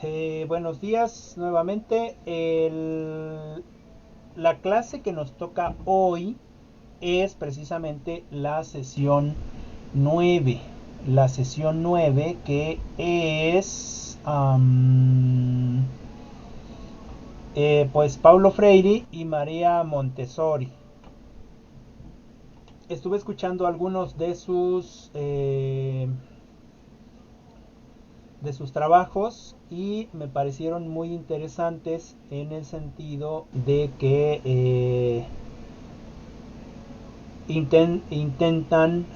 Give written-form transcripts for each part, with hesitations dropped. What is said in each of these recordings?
Buenos días nuevamente. La clase que nos toca hoy es precisamente la sesión 9. La sesión 9 que es pues Paulo Freire y María Montessori. Estuve escuchando algunos de sus trabajos y me parecieron muy interesantes en el sentido de que intentan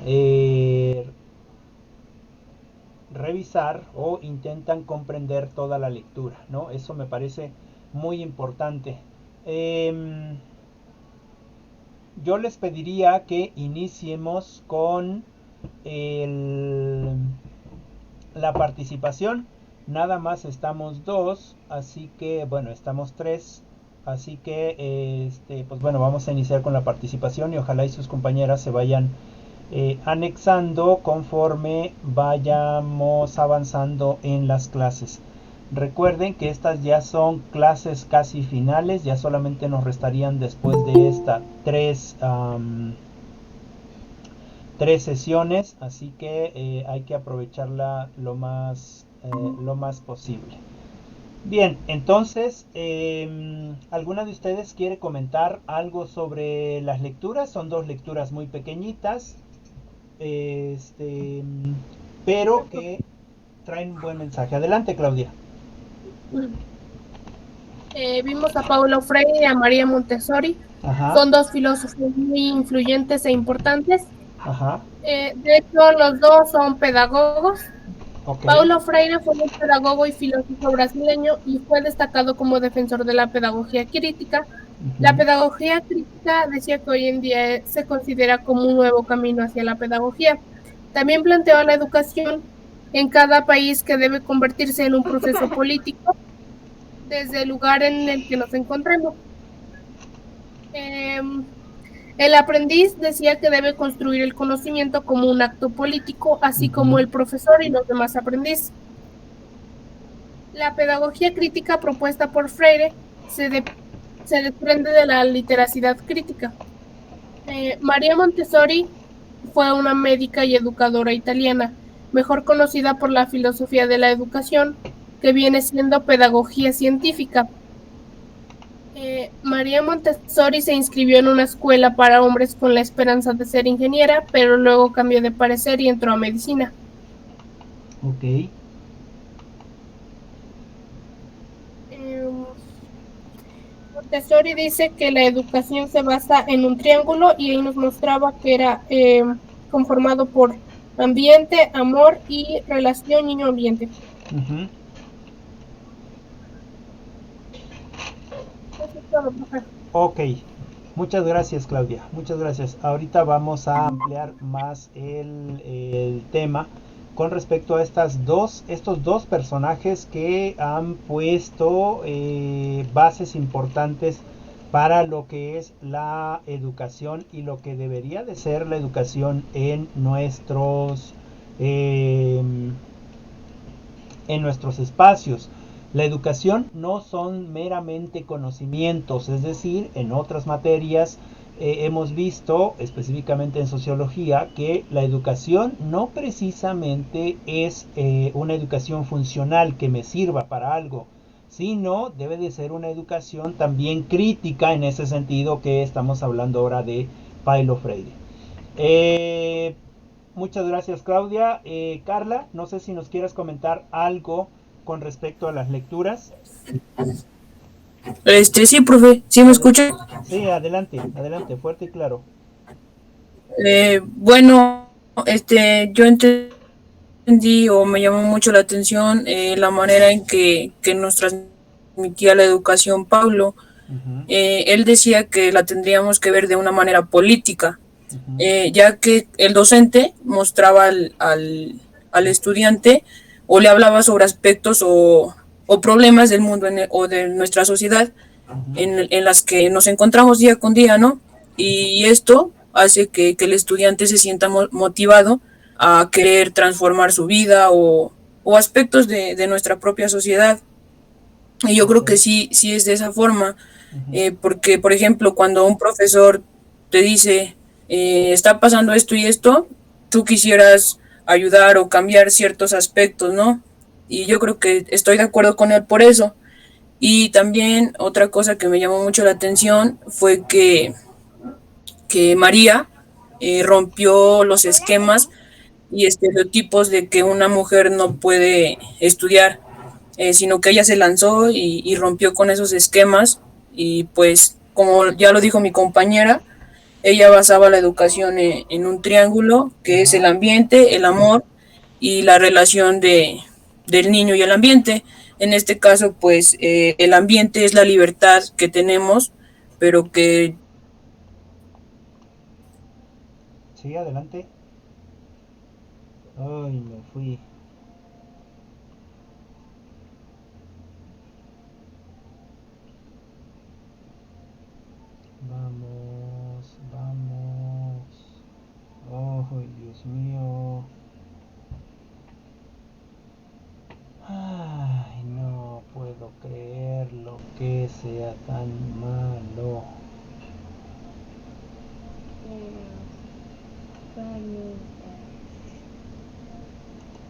revisar o intentan comprender toda la lectura, ¿no? Eso me parece muy importante. Eh, yo les pediría que iniciemos con el, la participación. Nada más estamos dos, así que bueno, estamos tres. Así que pues bueno, vamos a iniciar con la participación y ojalá y sus compañeras se vayan anexando conforme vayamos avanzando en las clases. Recuerden que estas ya son clases casi finales, ya solamente nos restarían después de esta tres sesiones, así que hay que aprovecharla lo más posible. Bien, entonces, ¿alguna de ustedes quiere comentar algo sobre las lecturas? Son dos lecturas muy pequeñitas, este, pero que traen un buen mensaje. Adelante, Claudia. Vimos a Paulo Freire y a María Montessori. Ajá, Son dos filósofos muy influyentes e importantes. ajá, De hecho, los dos son pedagogos. ok. Paulo Freire fue un pedagogo y filósofo brasileño y fue destacado como defensor de la pedagogía crítica. La Ujú. pedagogía crítica decía que hoy en día se considera como un nuevo camino hacia la pedagogía. También planteó la educación en cada país que debe convertirse en un proceso político desde el lugar en el que nos encontremos. Eh, el aprendiz decía que debe construir el conocimiento como un acto político, así como Ujú. el profesor y los demás aprendices. La pedagogía crítica propuesta por Freire se desprende de la literacidad crítica. María Montessori fue una médica y educadora italiana, mejor conocida por la filosofía de la educación, que viene siendo pedagogía científica. María Montessori se inscribió en una escuela para hombres con la esperanza de ser ingeniera, pero luego cambió de parecer y entró a medicina. Ok. Eh, Montessori dice que la educación se basa en un triángulo y ahí nos mostraba que era conformado por ambiente, amor y relación niño-ambiente. Ujú. Eso es todo, profe. Ok. Muchas gracias, Claudia. Muchas gracias. Ahorita vamos a ampliar más el tema con respecto a estos dos personajes que han puesto bases importantes para lo que es la educación y lo que debería de ser la educación eh, en nuestros espacios. La educación no son meramente conocimientos, es decir, en otras materias hemos visto, específicamente en sociología, que la educación no precisamente es una educación funcional que me sirva para algo, sino debe de ser una educación también crítica en ese sentido que estamos hablando ahora de Paulo Freire. Eh, Muchas gracias, Claudia. Carla, no sé si nos quieres comentar algo con respecto a las lecturas. Sí, profe, ¿sí me Ade- escucha? sí, adelante, adelante, fuerte y claro. Bueno, yo entendí o me llamó mucho la atención la manera en que nos transmitía la educación Pablo. Ujú, Él decía que la tendríamos que ver de una manera política, ujú, ya que el docente mostraba al estudiante o le hablaba sobre aspectos o problemas del mundo o de nuestra sociedad ujú. en las que nos encontramos día con día, ¿no? Y esto hace que el estudiante se sienta motivado a querer transformar su vida o aspectos de nuestra propia sociedad. Y yo creo que Ok. sí, sí es de esa forma, Ujú. porque, por ejemplo, cuando un profesor te dice, está pasando esto y esto, tú quisieras ayudar o cambiar ciertos aspectos, ¿no? Y yo creo que estoy de acuerdo con él por eso. Y también otra cosa que me llamó mucho la atención fue que María rompió los esquemas y estereotipos de que una mujer no puede estudiar, sino que ella se lanzó y rompió con esos esquemas y pues como ya lo dijo mi compañera, ella basaba la educación en un triángulo que es el Ajá. ambiente, el amor y la relación del niño y el ambiente. En este caso, pues el ambiente es la libertad que tenemos, pero que Sí, adelante. Ay, me fui. Vamos, vamos. Ay, Dios mío. Ay, no puedo creerlo que sea tan malo.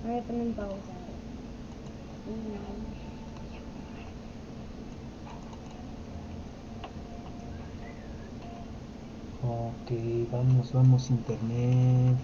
Voy a poner en pausa. Ok, vamos, vamos, internet.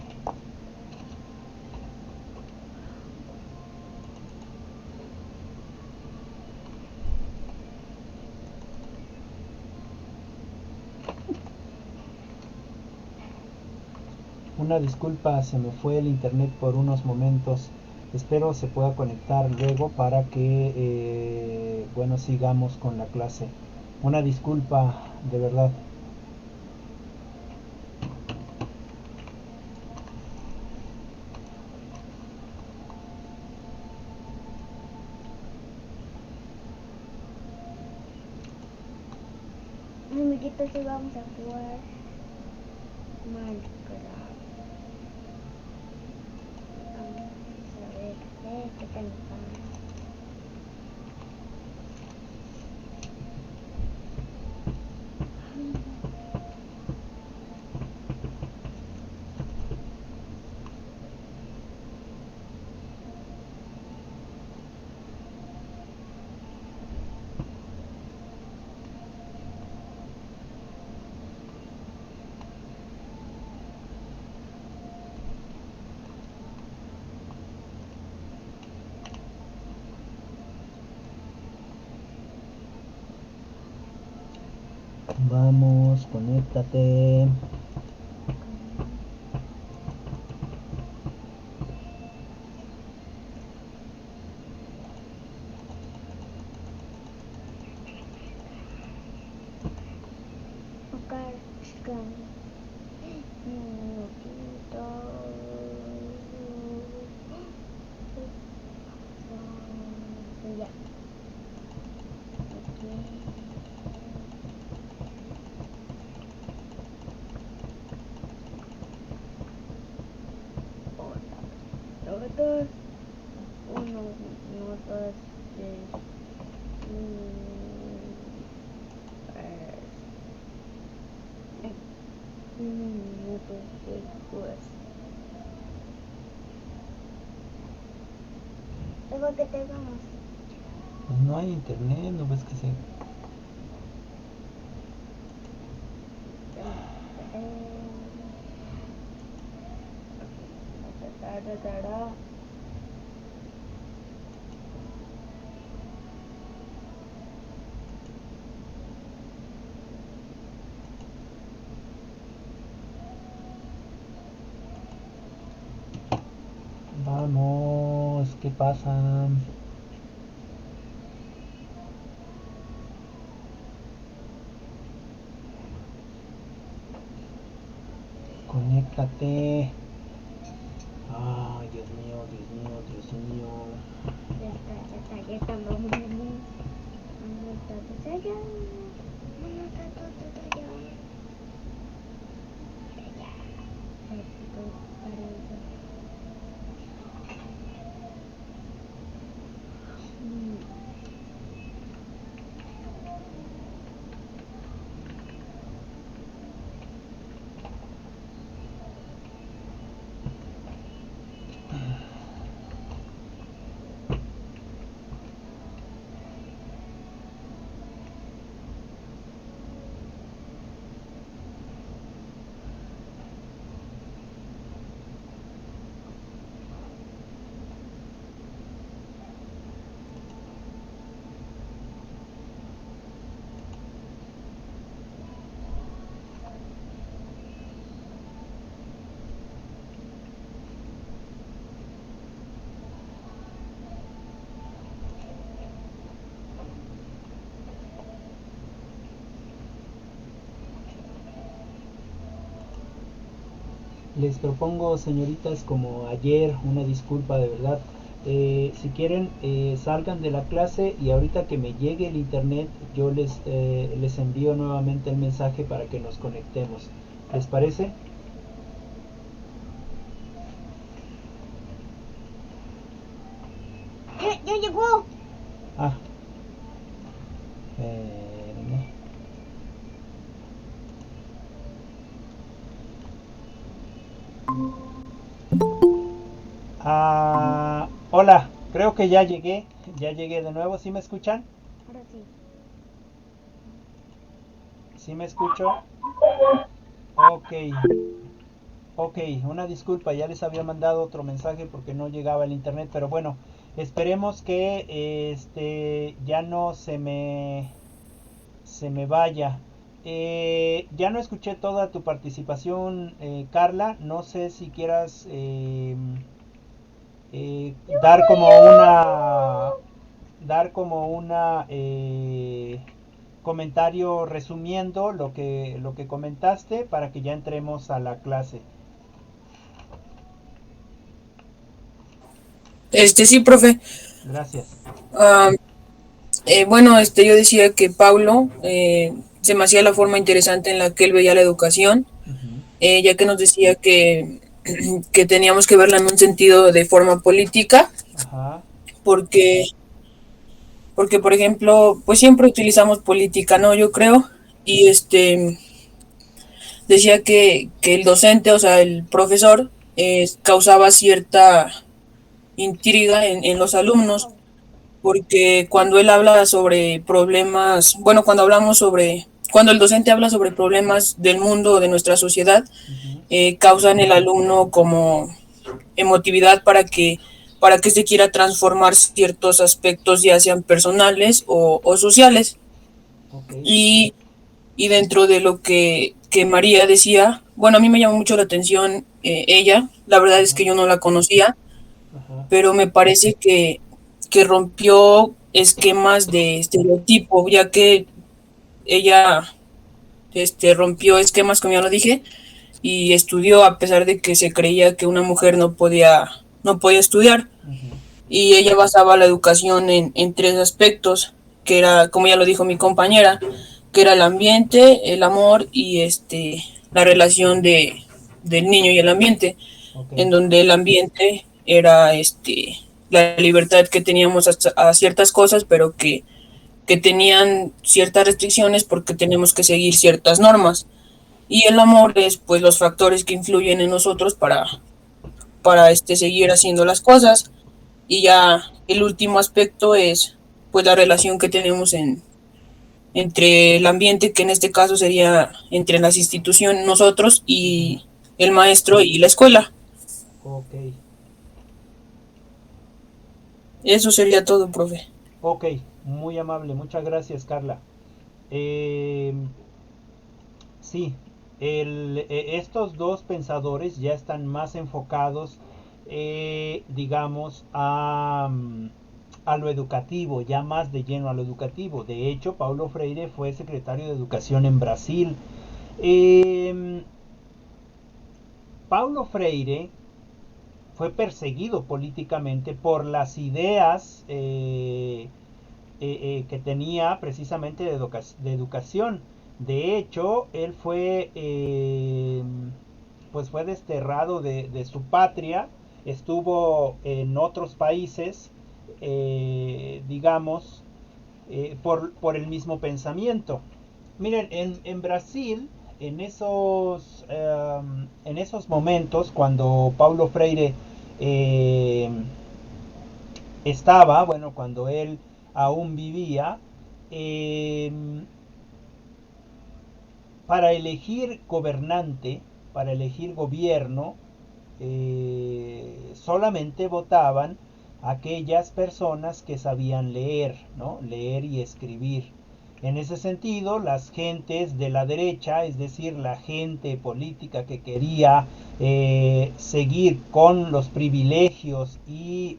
Una disculpa, se me fue el internet por unos momentos. Espero se pueda conectar luego para que, bueno, sigamos con la clase. Una disculpa, de verdad. Amiguitos, hoy vamos a jugar Minecraft. Vamos a ver qué tal nos va. Vamos, conéctate. Oscar, un minutito. Ya. Hola, todos unos minutos de minutos después. Luego que te vamos. Pues no hay internet, ¿no ves que se... Vamos, ¿qué pasa? Conéctate. Ay, Dios mío, Dios mío, Dios mío. Ya está, vamos. Vamos todos allá. Vamos todos allá. Esto para eso. les propongo, señoritas, como ayer, una disculpa de verdad. Si quieren, salgan de la clase y ahorita que me llegue el internet, yo les envío nuevamente el mensaje para que nos conectemos. ¿Les parece? Ya llegó. Ah, espérenme. Hola, creo que ya llegué de nuevo. ¿Sí me escuchan? Ahora sí. ¿Sí me escucho? Ok, ok, una disculpa, ya les había mandado otro mensaje porque no llegaba el internet, pero bueno, esperemos que ya no se me vaya. Ya no escuché toda tu participación, Carla. No sé si quieras dar como una comentario resumiendo lo que comentaste para que ya entremos a la clase. Sí, profe. Gracias. Ah, bueno, yo decía que Paulo se me hacía la forma interesante en la que él veía la educación, Ujú. ya que nos decía que, que teníamos que verla en un sentido de forma política, Ajá. porque, porque por ejemplo, pues siempre utilizamos política, ¿no? Yo creo, y decía que el docente, o sea, el profesor, causaba cierta intriga en los alumnos, porque cuando él habla sobre problemas, bueno, cuando el docente habla sobre problemas del mundo o de nuestra sociedad, Ujú. causa en el alumno como emotividad para que se quiera transformar ciertos aspectos, ya sean personales o sociales. Ok. Y, y dentro de lo que María decía, bueno, a mí me llamó mucho la atención ella, la verdad es que Ajá. yo no la conocía, Ajá. pero me parece que rompió esquemas de estereotipo, ya que ella rompió esquemas, como ya lo dije, y estudió a pesar de que se creía que una mujer no podía estudiar. Ujú. Y ella basaba la educación en tres aspectos, que era, como ya lo dijo mi compañera, que era el ambiente, el amor y la relación del niño y el ambiente, Ok. en donde el ambiente era la libertad que teníamos a ciertas cosas, pero que tenían ciertas restricciones porque tenemos que seguir ciertas normas. Y el amor es pues los factores que influyen en nosotros para seguir haciendo las cosas. Y ya el último aspecto es pues la relación que tenemos entre el ambiente, que en este caso sería entre las instituciones, nosotros Ujú. y el maestro y la escuela. Ok. Eso sería todo, profe. Ok. Muy amable. Muchas gracias, Carla. Eh, sí. Estos dos pensadores ya están más enfocados, digamos, a lo educativo, ya más de lleno a lo educativo. De hecho, Paulo Freire fue secretario de Educación en Brasil. Eh, Paulo Freire fue perseguido políticamente por las ideas que tenía precisamente de educación. De hecho, él fue, pues fue desterrado de su patria, estuvo en otros países, digamos, por el mismo pensamiento. Miren, en Brasil, en esos momentos, cuando Paulo Freire eh, estaba, bueno, cuando él aún vivía, eh, para elegir gobernante, para elegir gobierno, solamente votaban aquellas personas que sabían leer, ¿no? Leer y escribir. En ese sentido, las gentes de la derecha, es decir, la gente política que quería seguir con los privilegios y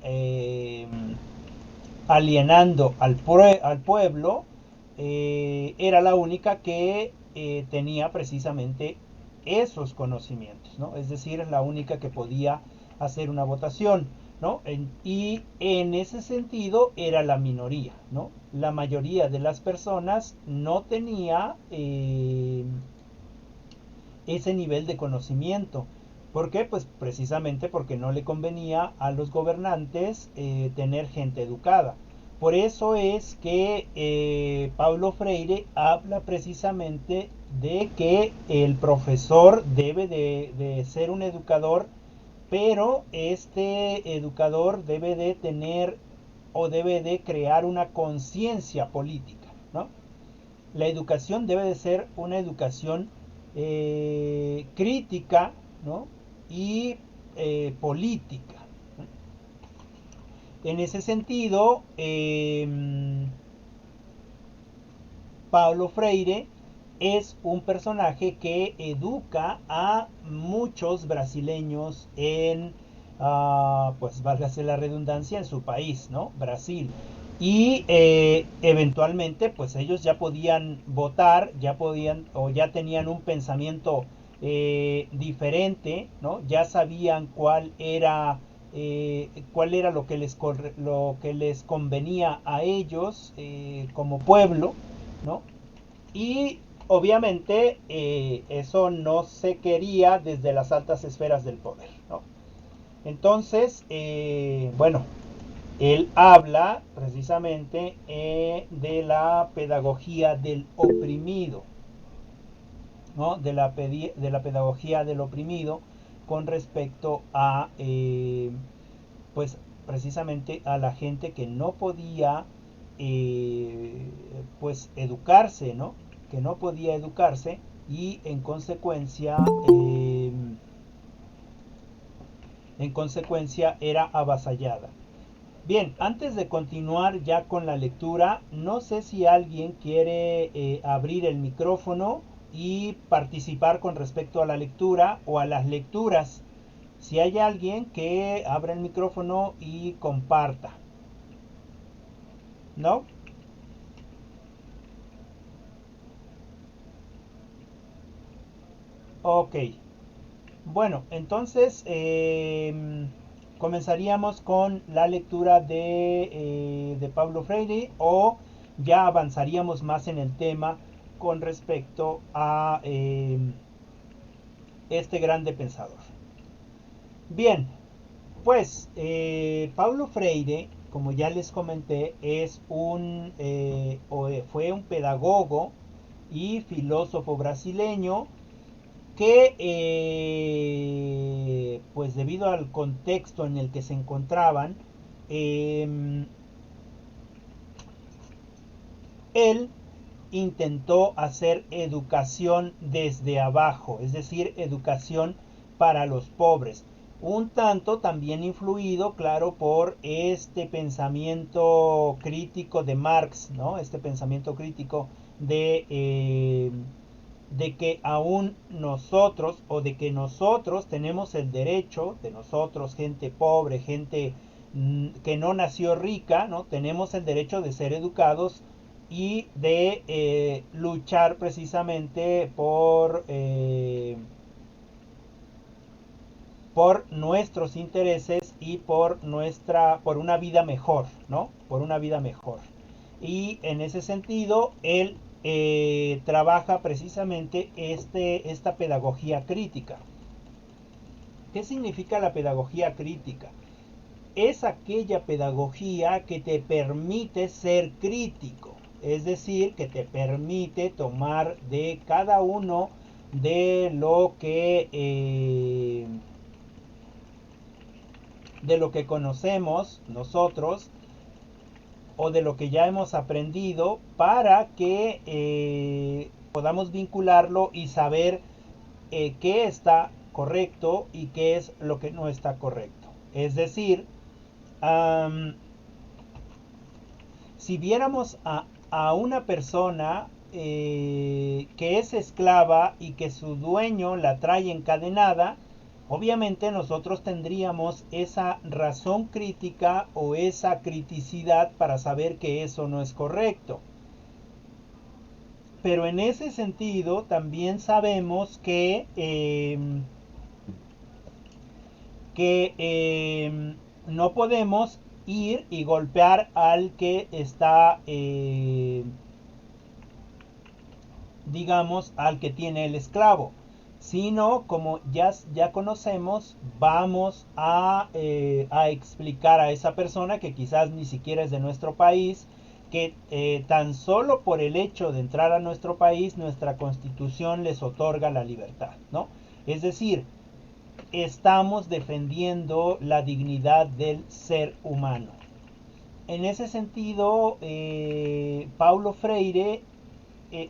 alienando al pueblo, era la única que tenía precisamente esos conocimientos, ¿no? Es decir, es la única que podía hacer una votación, ¿no? Y en ese sentido era la minoría, ¿no? La mayoría de las personas no tenía ese nivel de conocimiento. ¿Por qué? Pues precisamente porque no le convenía a los gobernantes tener gente educada. Por eso es que Paulo Freire habla precisamente de que el profesor debe de ser un educador, pero este educador debe de tener o debe de crear una conciencia política, ¿no? La educación debe de ser una educación crítica, ¿no? Y política. En ese sentido, Paulo Freire es un personaje que educa a muchos brasileños en, pues válgase la redundancia, en su país, ¿no? Brasil. Y eventualmente, pues ellos ya podían votar, ya podían o ya tenían un pensamiento diferente, ¿no? Ya sabían cuál era lo que les convenía a ellos como pueblo, ¿no? Y obviamente eso no se quería desde las altas esferas del poder, ¿no? Entonces, bueno, él habla precisamente de la pedagogía del oprimido, ¿no? De la pedagogía del oprimido con respecto a, pues precisamente a la gente que no podía, pues educarse, ¿no? Que no podía educarse y en consecuencia era avasallada. Bien, antes de continuar ya con la lectura, no sé si alguien quiere abrir el micrófono y participar con respecto a la lectura o a las lecturas. Si hay alguien que abra el micrófono y comparta. ¿No? Ok. Bueno, entonces comenzaríamos con la lectura de Paulo Freire o ya avanzaríamos más en el tema con respecto a este grande pensador. Bien, pues Paulo Freire, como ya les comenté, fue un pedagogo y filósofo brasileño que pues debido al contexto en el que se encontraban, él intentó hacer educación desde abajo, es decir, educación para los pobres. Un tanto también influido, claro, por este pensamiento crítico de Marx, ¿no? Este pensamiento crítico de que aún nosotros o de que nosotros tenemos el derecho, de nosotros, gente pobre, gente que no nació rica, ¿no? Tenemos el derecho de ser educados y de luchar precisamente por nuestros intereses y por una vida mejor, ¿no? Por una vida mejor. Y en ese sentido, él trabaja precisamente esta pedagogía crítica. ¿Qué significa la pedagogía crítica? Es aquella pedagogía que te permite ser crítico, es decir, que te permite tomar de cada uno de lo que conocemos nosotros o de lo que ya hemos aprendido para que podamos vincularlo y saber qué está correcto y qué es lo que no está correcto. Es decir, si viéramos a una persona que es esclava y que su dueño la trae encadenada, obviamente nosotros tendríamos esa razón crítica o esa criticidad para saber que eso no es correcto. pero en ese sentido también sabemos que no podemos ir y golpear al que está, digamos, al que tiene el esclavo, sino como ya conocemos, vamos a explicar a esa persona que quizás ni siquiera es de nuestro país, que tan solo por el hecho de entrar a nuestro país, nuestra constitución les otorga la libertad, ¿no? Es decir, estamos defendiendo la dignidad del ser humano. En ese sentido, Paulo Freire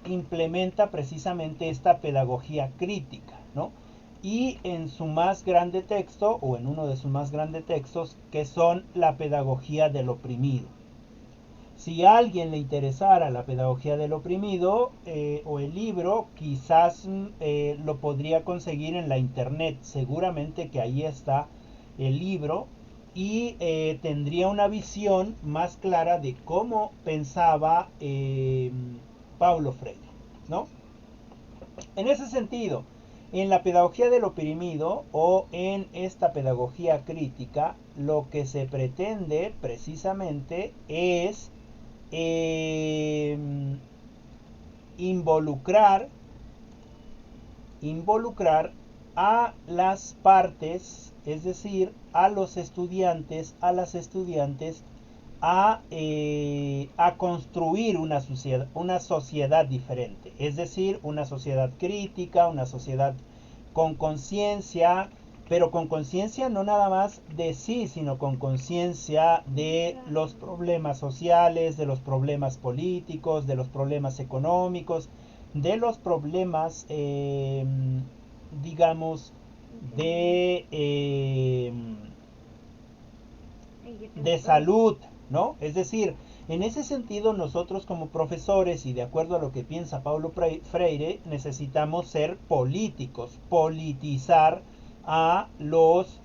implementa precisamente esta pedagogía crítica, ¿no? Y en su más grande texto, o en uno de sus más grandes textos, que son la pedagogía del oprimido. Si a alguien le interesara la pedagogía del oprimido o el libro, quizás lo podría conseguir en la internet. Seguramente que ahí está el libro y tendría una visión más clara de cómo pensaba Paulo Freire, ¿no? En ese sentido, en la pedagogía del oprimido o en esta pedagogía crítica, lo que se pretende precisamente es involucrar a las partes, es decir, a los estudiantes, a las estudiantes, a construir una sociedad diferente, es decir, una sociedad crítica, una sociedad con conciencia, pero con conciencia no nada más de sí, sino con conciencia de los problemas sociales, de los problemas políticos, de los problemas económicos, de los problemas, digamos, de salud, ¿no? Es decir, en ese sentido nosotros como profesores y de acuerdo a lo que piensa Paulo Freire, necesitamos ser políticos, politizar a los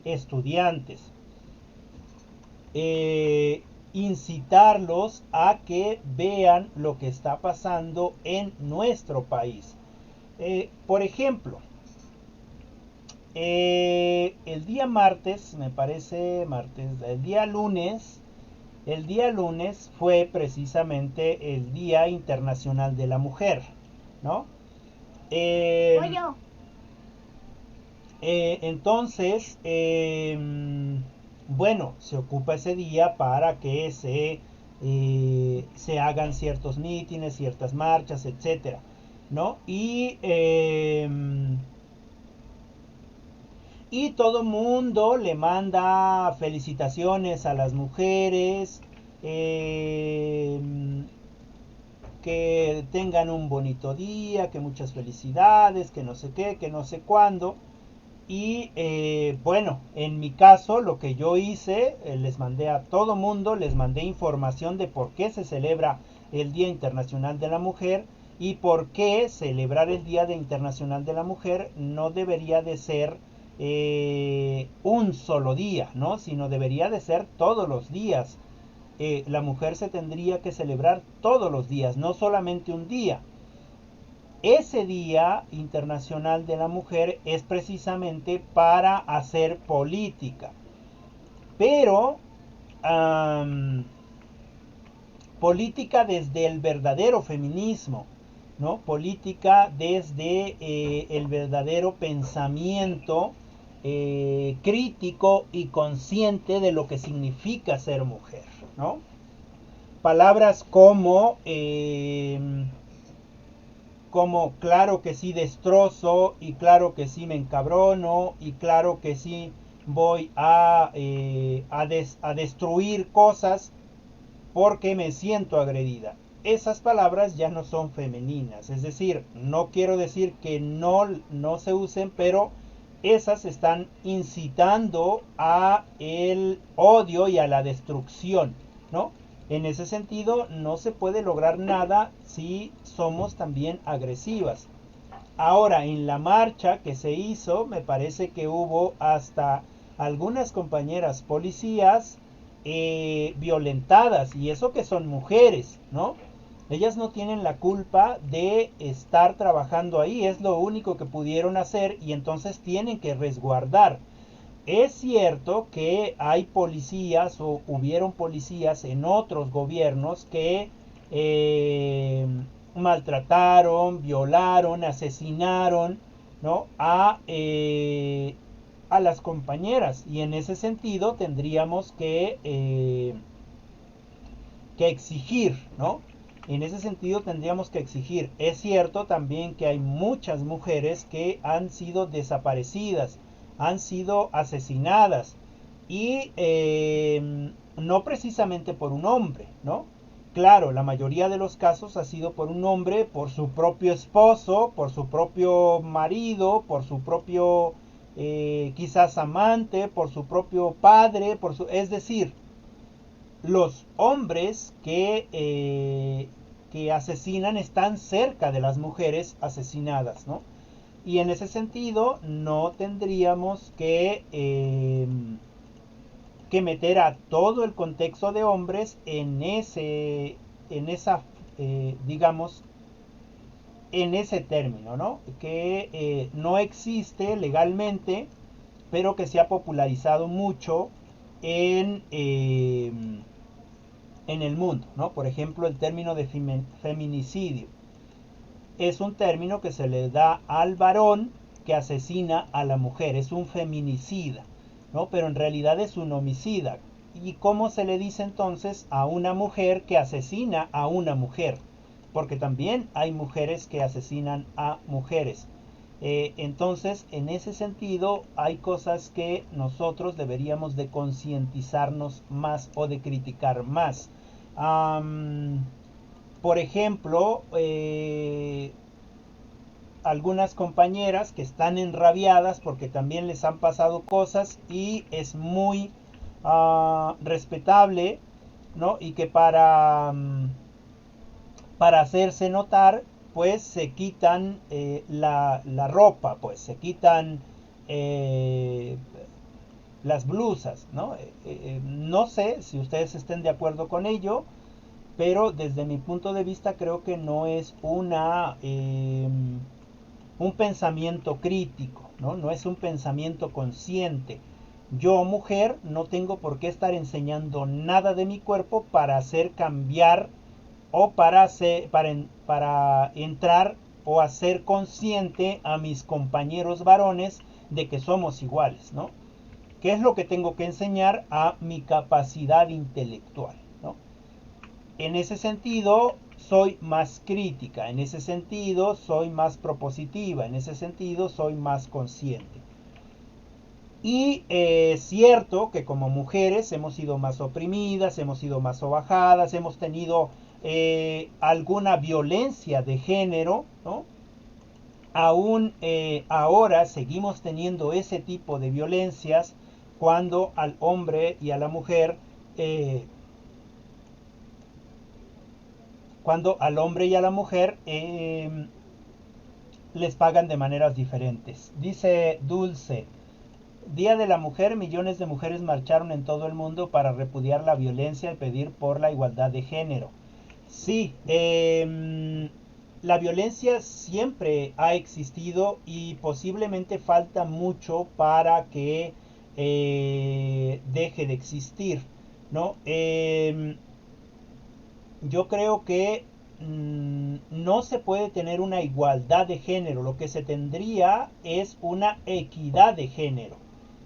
estudiantes, incitarlos a que vean lo que está pasando en nuestro país. Por ejemplo, el día martes, me parece martes, el día lunes fue precisamente el Día Internacional de la Mujer, ¿no? Entonces, bueno, se ocupa ese día para que se hagan ciertos mítines, ciertas marchas, etcétera, ¿no? Y todo mundo le manda felicitaciones a las mujeres, que tengan un bonito día, que muchas felicidades, que no sé qué, que no sé cuándo. Y bueno, en mi caso lo que yo hice, les mandé a todo mundo, les mandé información de por qué se celebra el Día Internacional de la Mujer y por qué celebrar el Día Internacional de la Mujer no debería de ser un solo día, ¿no? Sino debería de ser todos los días. La mujer se tendría que celebrar todos los días, no solamente un día. Ese Día Internacional de la Mujer es precisamente para hacer política, pero política desde el verdadero feminismo, ¿no? Política desde el verdadero pensamiento crítico y consciente de lo que significa ser mujer, ¿no? Palabras como claro que sí destrozo y claro que sí me encabrono y claro que sí voy a destruir cosas porque me siento agredida. Esas palabras ya no son femeninas, es decir, no quiero decir que no se usen, pero esas están incitando a el odio y a la destrucción, ¿no? En ese sentido, no se puede lograr nada si somos también agresivas. Ahora, en la marcha que se hizo, me parece que hubo hasta algunas compañeras policías violentadas, y eso que son mujeres, ¿no? Ellas no tienen la culpa de estar trabajando ahí, es lo único que pudieron hacer y entonces tienen que resguardar. Es cierto que hay policías o hubieron policías en otros gobiernos que maltrataron, violaron, asesinaron, ¿no? A las compañeras y en ese sentido tendríamos que exigir, ¿no? En ese sentido tendríamos que exigir. Es cierto también que hay muchas mujeres que han sido desaparecidas, han sido asesinadas y no precisamente por un hombre, ¿no? Claro, la mayoría de los casos ha sido por un hombre, por su propio esposo, por su propio marido, por su propio quizás amante, por su propio padre, es decir, los hombres que asesinan están cerca de las mujeres asesinadas, ¿no? Y en ese sentido no tendríamos que meter a todo el contexto de hombres digamos, en ese término, ¿no? Que no existe legalmente, pero que se ha popularizado mucho en, eh, en el mundo, ¿no? Por ejemplo, el término de feminicidio es un término que se le da al varón que asesina a la mujer, es un feminicida, ¿no? Pero en realidad es un homicida. ¿Y cómo se le dice entonces a una mujer que asesina a una mujer? Porque también hay mujeres que asesinan a mujeres. Entonces, en ese sentido, hay cosas que nosotros deberíamos de concientizarnos más o de criticar más. Por ejemplo, algunas compañeras que están enrabiadas porque también les han pasado cosas y es muy respetable, ¿no? Y que para hacerse notar pues se quitan la ropa, pues se quitan eh, las blusas, ¿no? No sé si ustedes estén de acuerdo con ello, pero desde mi punto de vista creo que no es un pensamiento crítico, ¿no? No es un pensamiento consciente. Yo, mujer, no tengo por qué estar enseñando nada de mi cuerpo para hacer cambiar o para entrar o hacer consciente a mis compañeros varones de que somos iguales, ¿no? ¿Qué es lo que tengo que enseñar? A mi capacidad intelectual, ¿no? En ese sentido, soy más crítica, en ese sentido, soy más propositiva, en ese sentido, soy más consciente. Y es cierto que como mujeres hemos sido más oprimidas, hemos sido más sobajadas, hemos tenido alguna violencia de género, ¿no? Aún ahora seguimos teniendo ese tipo de violencias cuando al hombre y a la mujer les pagan de maneras diferentes. Dice Dulce, Día de la Mujer, millones de mujeres marcharon en todo el mundo para repudiar la violencia y pedir por la igualdad de género. Sí, la violencia siempre ha existido y posiblemente falta mucho para que deje de existir, ¿no? Yo creo que no se puede tener una igualdad de género, lo que se tendría es una equidad de género,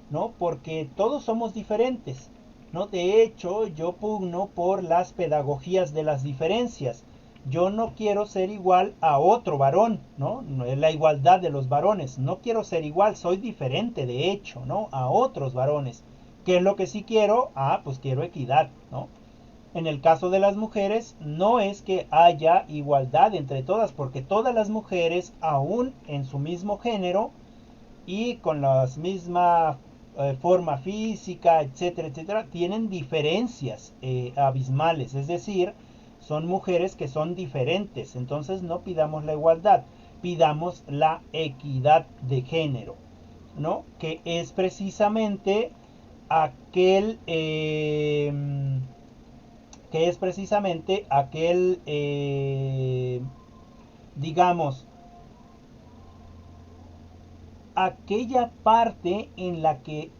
¿no? Porque todos somos diferentes, ¿no? De hecho, yo pugno por las pedagogías de las diferencias. Yo no quiero ser igual a otro varón, ¿no? La igualdad de los varones. No quiero ser igual, soy diferente, de hecho, ¿no? A otros varones. ¿Qué es lo que sí quiero? Pues quiero equidad, ¿no? En el caso de las mujeres, no es que haya igualdad entre todas, porque todas las mujeres, aún en su mismo género y con la misma forma física, etcétera, etcétera, tienen diferencias abismales, es decir, son mujeres que son diferentes, entonces no pidamos la igualdad, pidamos la equidad de género, ¿no? Que es precisamente aquel que es precisamente aquel, digamos, aquella parte en la que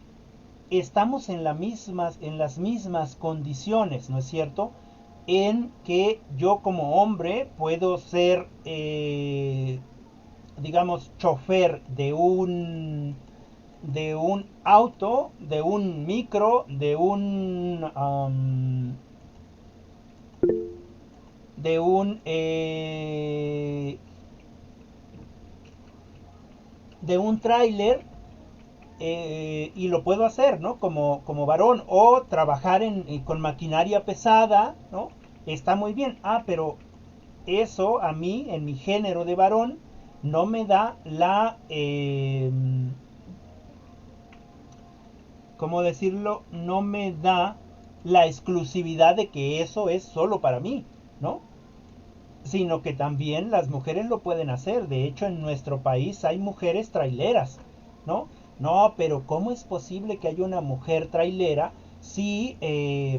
estamos en las mismas condiciones, ¿no es cierto? En que yo como hombre puedo ser, digamos, chofer de un auto, de un micro, de un tráiler, y lo puedo hacer, ¿no? Como varón, o trabajar con maquinaria pesada, ¿no? Está muy bien. Pero eso a mí, en mi género de varón, no me da ¿cómo decirlo? No me da la exclusividad de que eso es solo para mí, ¿no? Sino que también las mujeres lo pueden hacer. De hecho, en nuestro país hay mujeres traileras, ¿no? No, pero ¿cómo es posible que haya una mujer trailera si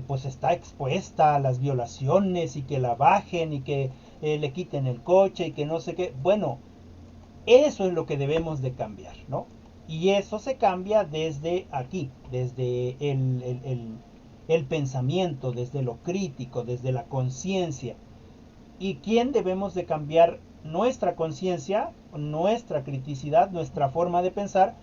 pues está expuesta a las violaciones y que la bajen y que le quiten el coche y que no sé qué? Bueno, eso es lo que debemos de cambiar, ¿no? Y eso se cambia desde aquí, desde el pensamiento, desde lo crítico, desde la conciencia. ¿Y quién debemos de cambiar nuestra conciencia, nuestra criticidad, nuestra forma de pensar?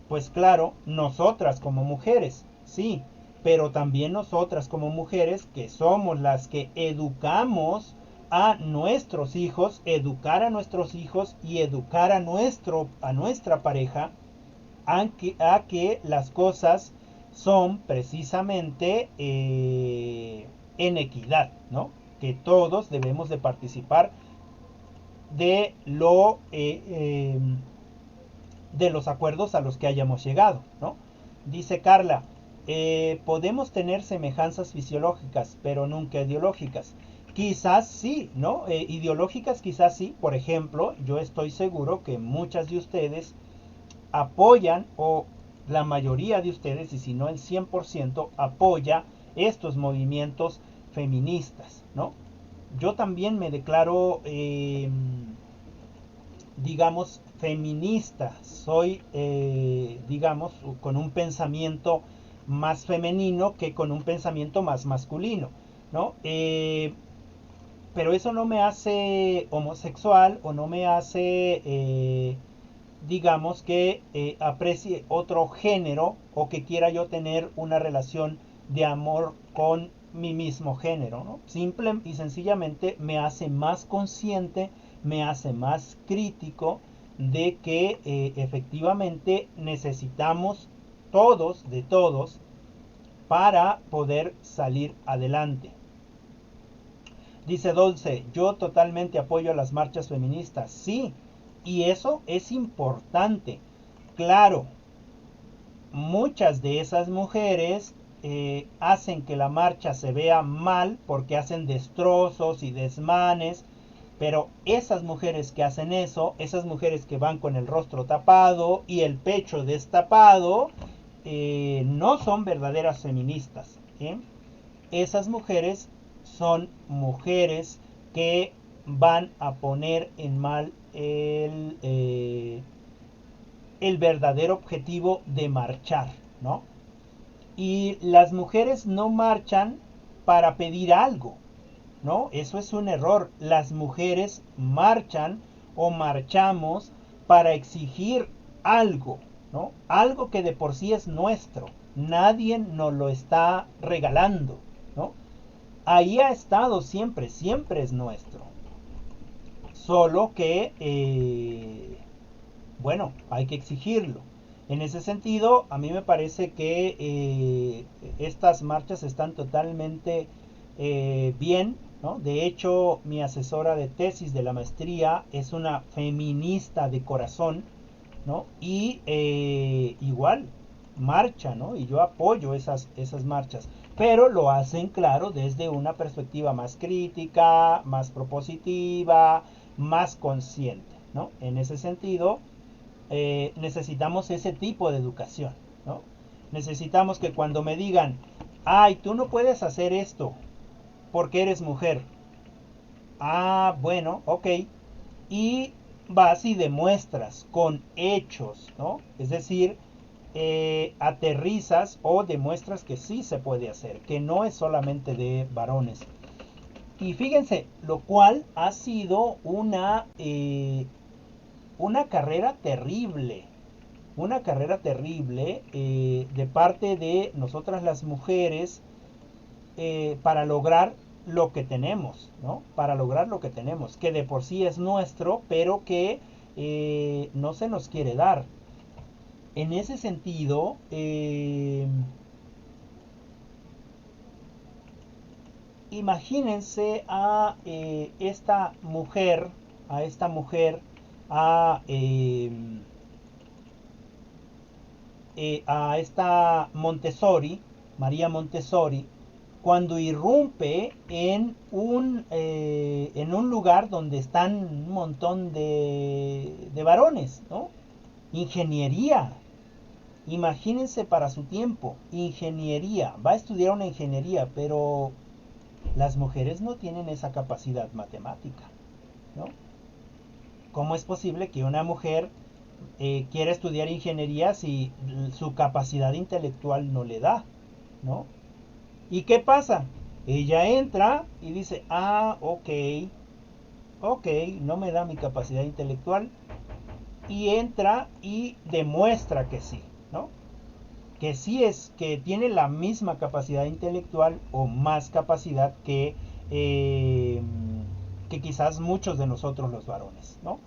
Pues claro, nosotras como mujeres, sí, pero también nosotras como mujeres que somos las que educamos a nuestros hijos, educar a nuestros hijos y educar a nuestra pareja a que las cosas son precisamente en equidad, ¿no? Que todos debemos de participar de de los acuerdos a los que hayamos llegado, ¿no? Dice Carla, podemos tener semejanzas fisiológicas, pero nunca ideológicas. Quizás sí, ¿no? Ideológicas quizás sí. Por ejemplo, yo estoy seguro que muchas de ustedes apoyan, o la mayoría de ustedes, y si no el 100%, apoya estos movimientos feministas, ¿no? Yo también me declaro, digamos, feminista. Soy, digamos, con un pensamiento más femenino que con un pensamiento más masculino, ¿no? Pero eso no me hace homosexual o no me hace, digamos, que aprecie otro género o que quiera yo tener una relación de amor con mi mismo género, ¿no? Simple y sencillamente me hace más consciente, me hace más crítico de que efectivamente necesitamos todos de todos para poder salir adelante. Dice Dulce, yo totalmente apoyo las marchas feministas. Sí, y eso es importante. Claro, muchas de esas mujeres hacen que la marcha se vea mal porque hacen destrozos y desmanes, pero esas mujeres que hacen eso, esas mujeres que van con el rostro tapado y el pecho destapado, no son verdaderas feministas, ¿eh? Esas mujeres son mujeres que van a poner en mal el verdadero objetivo de marchar, ¿no? Y las mujeres no marchan para pedir algo, ¿no? Eso es un error. Las mujeres marchan o marchamos para exigir algo, ¿no? Algo que de por sí es nuestro. Nadie nos lo está regalando, ¿no? Ahí ha estado siempre, siempre es nuestro. Solo que, bueno, hay que exigirlo. En ese sentido, a mí me parece que estas marchas están totalmente bien, ¿no? De hecho, mi asesora de tesis de la maestría es una feminista de corazón, ¿no? Y igual marcha, ¿no? Y yo apoyo esas marchas, pero lo hacen, claro, desde una perspectiva más crítica, más propositiva, más consciente, ¿no? En ese sentido, necesitamos ese tipo de educación, ¿no? Necesitamos que cuando me digan, ay, tú no puedes hacer esto, porque eres mujer. Ah, bueno, ok. Y vas y demuestras con hechos, ¿no? Es decir, aterrizas o demuestras que sí se puede hacer, que no es solamente de varones. Y fíjense, lo cual ha sido una carrera terrible, de parte de nosotras las mujeres, para lograr lo que tenemos, ¿no? Para lograr lo que tenemos, que de por sí es nuestro, pero que no se nos quiere dar. En ese sentido, imagínense a esta mujer, a, eh, a esta Montessori, María Montessori, cuando irrumpe en un lugar donde están un montón de varones, ¿no? Ingeniería. Imagínense para su tiempo, ingeniería. Va a estudiar una ingeniería, pero las mujeres no tienen esa capacidad matemática, ¿no? ¿Cómo es posible que una mujer quiera estudiar ingeniería si su capacidad intelectual no le da, ¿no? ¿Y qué pasa? Ella entra y dice, ah, ok, no me da mi capacidad intelectual. Y entra y demuestra que sí, ¿no? Que sí es, que tiene la misma capacidad intelectual o más capacidad que quizás muchos de nosotros los varones, ¿no?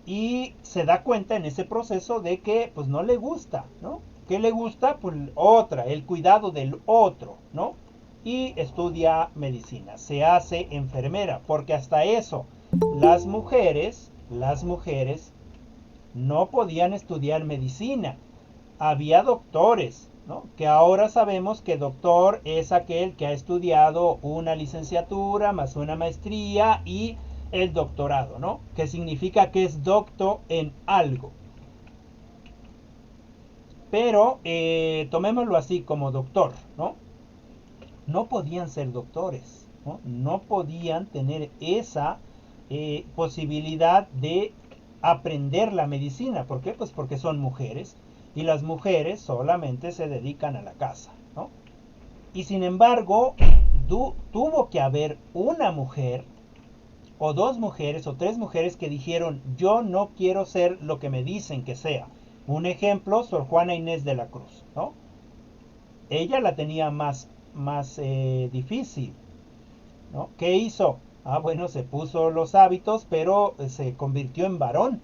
Y se da cuenta en ese proceso de que pues no le gusta, ¿no? ¿Qué le gusta? Pues otra, el cuidado del otro, ¿no? Y estudia medicina, se hace enfermera, porque hasta eso las mujeres no podían estudiar medicina. Había doctores, ¿no? Que ahora sabemos que doctor es aquel que ha estudiado una licenciatura más una maestría y el doctorado, ¿no? Que significa que es docto en algo. Pero tomémoslo así como doctor, ¿no? No podían ser doctores, ¿no? No podían tener esa posibilidad de aprender la medicina. ¿Por qué? Pues porque son mujeres y las mujeres solamente se dedican a la casa, ¿no? Y sin embargo, tuvo que haber una mujer o dos mujeres o tres mujeres que dijeron, yo no quiero ser lo que me dicen que sea. Un ejemplo, Sor Juana Inés de la Cruz, ¿no? Ella la tenía más difícil, ¿no? ¿Qué hizo? Ah, bueno, se puso los hábitos, pero se convirtió en varón.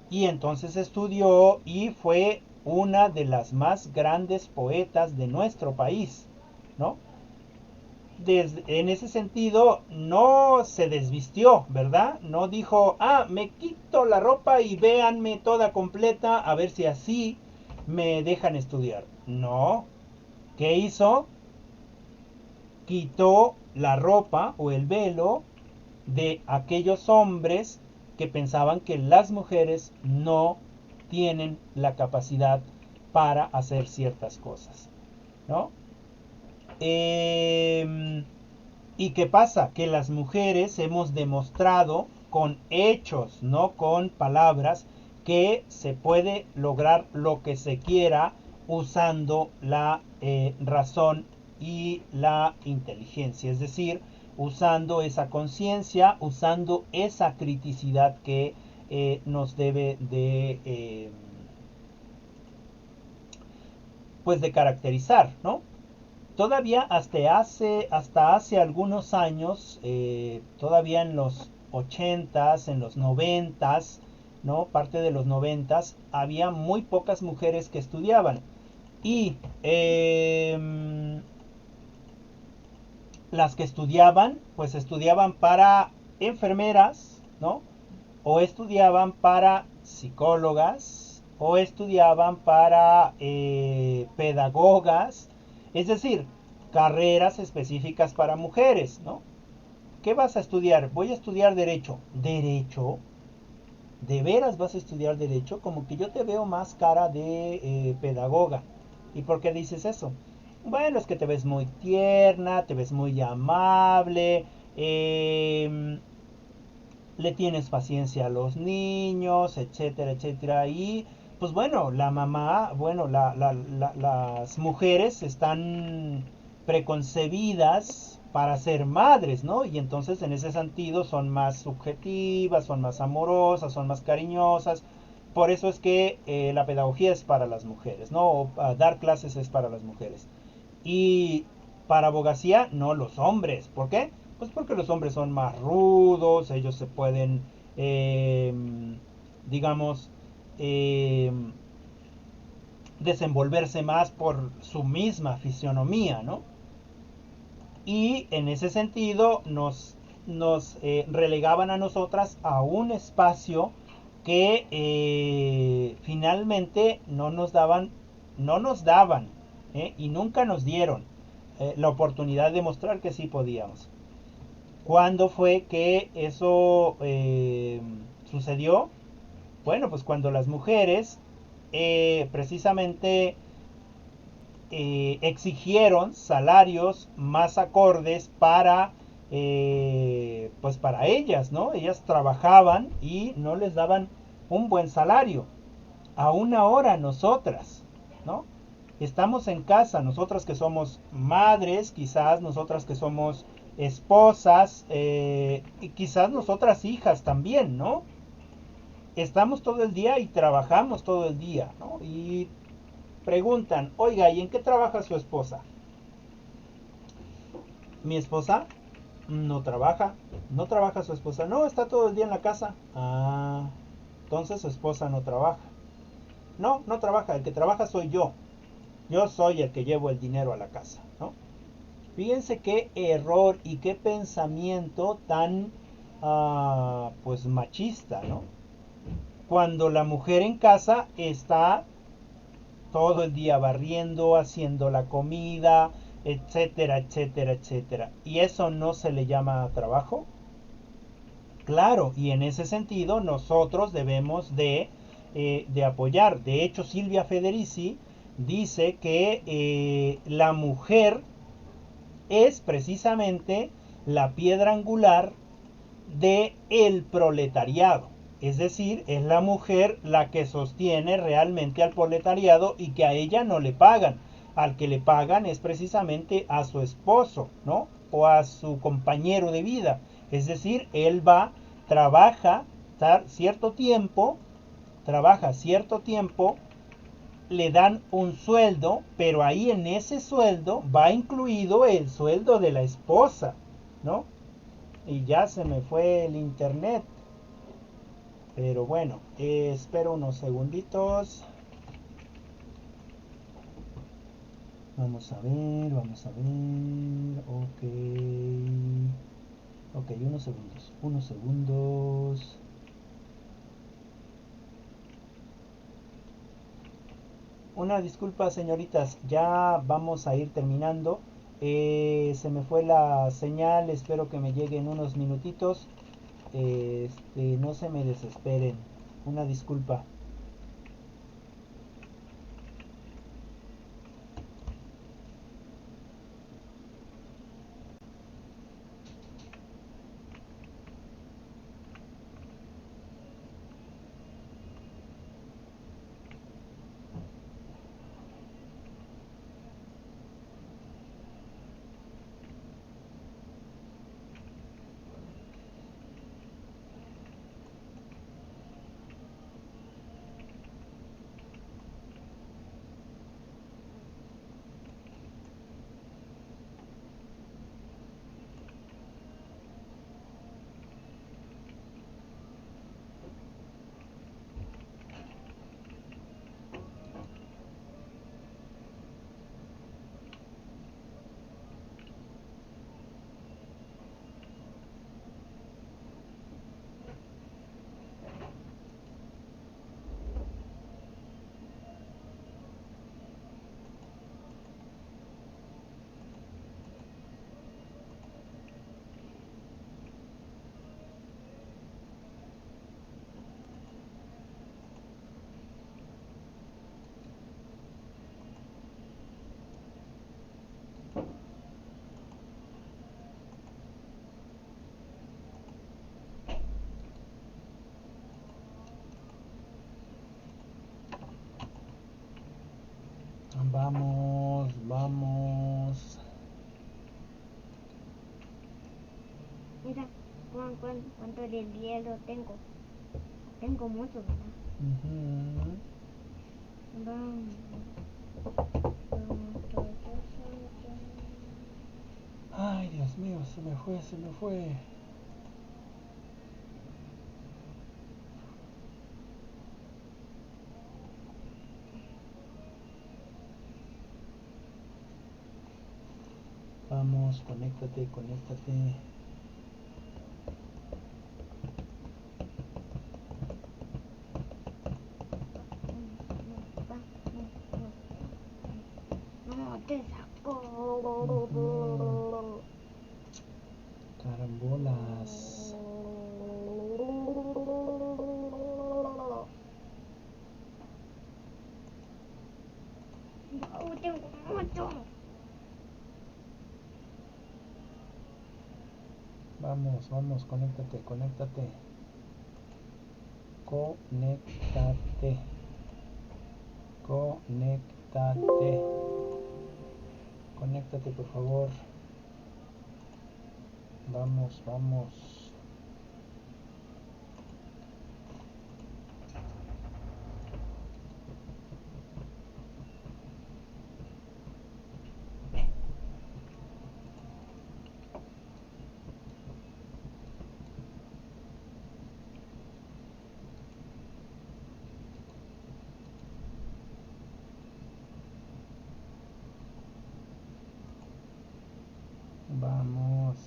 Y entonces estudió y fue una de las más grandes poetas de nuestro país, ¿no? En ese sentido, no se desvistió, ¿verdad? No dijo, ah, me quito la ropa y véanme toda completa, a ver si así me dejan estudiar. No. ¿Qué hizo? Quitó la ropa o el velo de aquellos hombres que pensaban que las mujeres no tienen la capacidad para hacer ciertas cosas, ¿no? ¿Y qué pasa? Que las mujeres hemos demostrado con hechos, no con palabras, que se puede lograr lo que se quiera usando la razón y la inteligencia, es decir, usando esa conciencia, usando esa criticidad que nos debe pues de caracterizar, ¿no? Todavía hasta hace algunos años, todavía en los 80s, en los 90s, ¿no? Parte de los 90s, había muy pocas mujeres que estudiaban. Y las que estudiaban, pues estudiaban para enfermeras, ¿no? O estudiaban para psicólogas, o estudiaban para pedagogas, es decir, carreras específicas para mujeres, ¿no? ¿Qué vas a estudiar? Voy a estudiar derecho. ¿Derecho? ¿De veras vas a estudiar derecho? Como que yo te veo más cara de pedagoga. ¿Y por qué dices eso? Bueno, es que te ves muy tierna, te ves muy amable, le tienes paciencia a los niños, etcétera, etcétera. Y pues bueno, la mamá, bueno, las mujeres están preconcebidas para ser madres, ¿no? Y entonces en ese sentido son más subjetivas, son más amorosas, son más cariñosas. Por eso es que la pedagogía es para las mujeres, ¿no? O, dar clases es para las mujeres. Y para abogacía, no los hombres. ¿Por qué? Pues porque los hombres son más rudos, ellos se pueden, eh, digamos, eh, desenvolverse más por su misma fisionomía, ¿no? Y en ese sentido nos relegaban a nosotras a un espacio que finalmente no nos daban, y nunca nos dieron la oportunidad de mostrar que sí podíamos. ¿Cuándo fue que eso sucedió? Bueno, pues cuando las mujeres precisamente exigieron salarios más acordes pues para ellas, ¿no? Ellas trabajaban y no les daban un buen salario. Aún ahora nosotras, ¿no? Estamos en casa, nosotras que somos madres, quizás nosotras que somos esposas, y quizás nosotras hijas también, ¿no? Estamos todo el día y trabajamos todo el día, ¿no? Y preguntan, oiga, ¿y en qué trabaja su esposa? Mi esposa no trabaja. No trabaja su esposa. No, está todo el día en la casa. Ah, entonces su esposa no trabaja. No, no trabaja. El que trabaja soy yo. Yo soy el que llevo el dinero a la casa, ¿no? Fíjense qué error y qué pensamiento tan, pues machista, ¿no? Cuando la mujer en casa está todo el día barriendo, haciendo la comida, etcétera, etcétera, etcétera. ¿Y eso no se le llama trabajo? Claro, y en ese sentido nosotros debemos de apoyar. De hecho, Silvia Federici dice que la mujer es precisamente la piedra angular de el proletariado. Es decir, es la mujer la que sostiene realmente al proletariado y que a ella no le pagan. Al que le pagan es precisamente a su esposo, ¿no? O a su compañero de vida. Es decir, él va, trabaja cierto tiempo, trabaja cierto tiempo, le dan un sueldo, pero ahí en ese sueldo va incluido el sueldo de la esposa, ¿no? Y ya se me fue el internet. Pero bueno, espero unos segunditos. Vamos a ver, vamos a ver. Ok. Ok, unos segundos. Unos segundos. Una disculpa, señoritas. Ya vamos a ir terminando. Se me fue la señal. Espero que me lleguen unos minutitos. No se me desesperen. Una disculpa. ¿Cuánto de hielo tengo? Tengo mucho, ¿verdad? Ujú. Vamos. Ay, Dios mío, se me fue, se me fue. Vamos, conéctate, conéctate. No, te saco. Ujú. Carambolas. Tengo mucho. Vamos, vamos, conéctate, conéctate. Conéctate. Conéctate. Conéctate, por favor. Vamos, vamos. Vamos.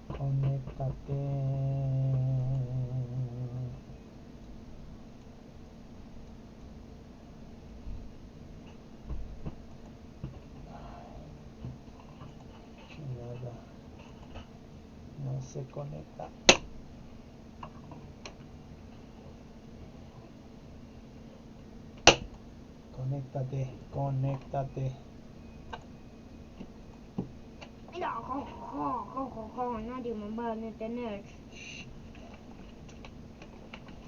Conéctate. Chingada. No se conecta. Conéctate, conéctate. Mira, nadie me va a detener.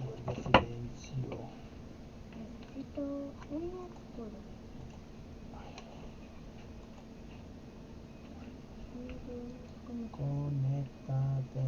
Guarda silencio. Necesito un escudo. Conéctate.